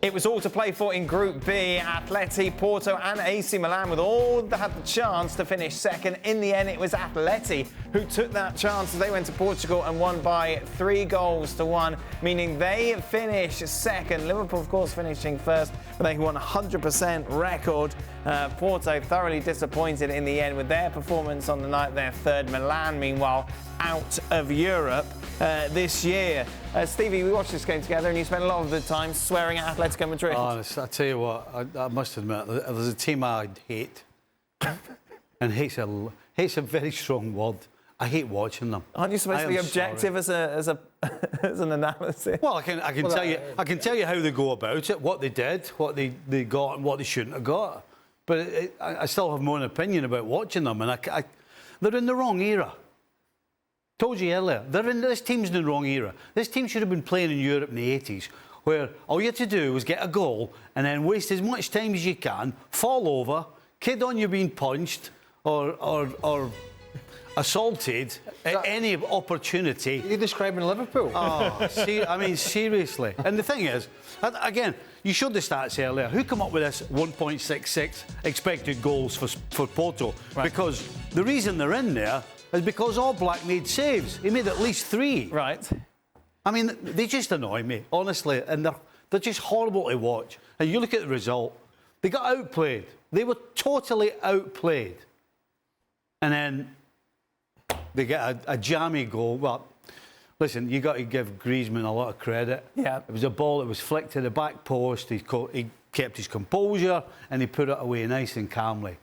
It was all to play for in Group B. Atleti, Porto and AC Milan with all that had the chance to finish second. In the end, it was Atleti who took that chance. They went to Portugal and won by 3-1, meaning they finished second. Liverpool, of course, finishing first, but they won 100% record. Porto thoroughly disappointed in the end with their performance on the night. Their third. Milan, meanwhile, out of Europe this year. Stevie, we watched this game together and you spent a lot of the time swearing at Atletico Madrid. Honest, I tell you what, I must admit, there's a team I hate, and hate's a very strong word. I hate watching them. Aren't you supposed to be objective as an analysis? Well, I can tell you how they go about it, what they did, what they got, and what they shouldn't have got. But I still have my own opinion about watching them, and they're in the wrong era. Told you earlier, this team's in the wrong era. This team should have been playing in Europe in the 80s, where all you had to do was get a goal and then waste as much time as you can, fall over, kid on you being punched or assaulted at any opportunity. You're describing Liverpool. Oh, I mean, seriously. And the thing is, again, you showed the stats earlier. Who come up with this 1.66 expected goals for Porto? Right. Because the reason they're in there is because Oblak made saves. He made at least 3. Right. I mean, they just annoy me, honestly, and they're just horrible to watch. And you look at the result, they got outplayed. They were totally outplayed. And then they get a jammy goal. Well, listen, you got to give Griezmann a lot of credit. Yeah. It was a ball that was flicked to the back post. He kept his composure and he put it away nice and calmly.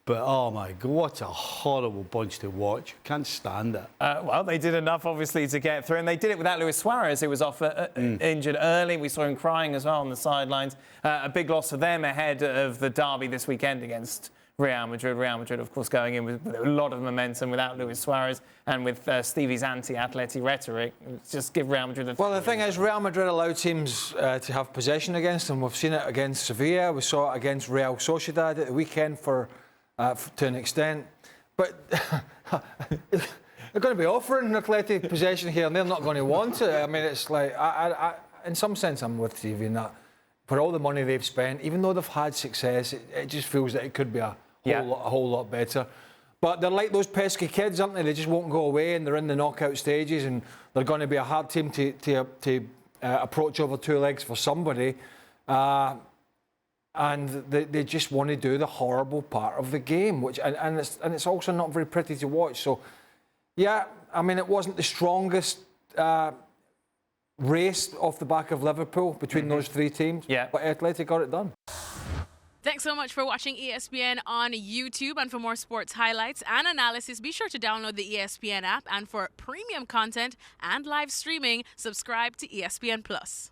But, oh, my God, what a horrible bunch to watch. Can't stand it. Well, they did enough, obviously, to get through. And they did it without Luis Suarez, who was off injured early. We saw him crying as well on the sidelines. A big loss for them ahead of the derby this weekend against Real Madrid. Real Madrid, of course, going in with a lot of momentum without Luis Suarez and with Stevie's anti-Atleti rhetoric. Just give Real Madrid a... Well, the thing is, Real Madrid allow teams to have possession against them. We've seen it against Sevilla. We saw it against Real Sociedad at the weekend to an extent. But they're going to be offering Atleti possession here and they're not going to want it. I mean, it's like, in some sense, I'm with Stevie in that. For all the money they've spent, even though they've had success, it just feels that it could be a whole lot better. But they're like those pesky kids, aren't they? They just won't go away, and they're in the knockout stages, and they're going to be a hard team to approach over 2 legs for somebody. And they just want to do the horrible part of the game, and it's also not very pretty to watch. So, yeah, I mean, it wasn't the strongest race off the back of Liverpool between those 3 teams. Yeah. But Atleti got it done. Thanks so much for watching ESPN on YouTube. And for more sports highlights and analysis, be sure to download the ESPN app. And for premium content and live streaming, subscribe to ESPN+.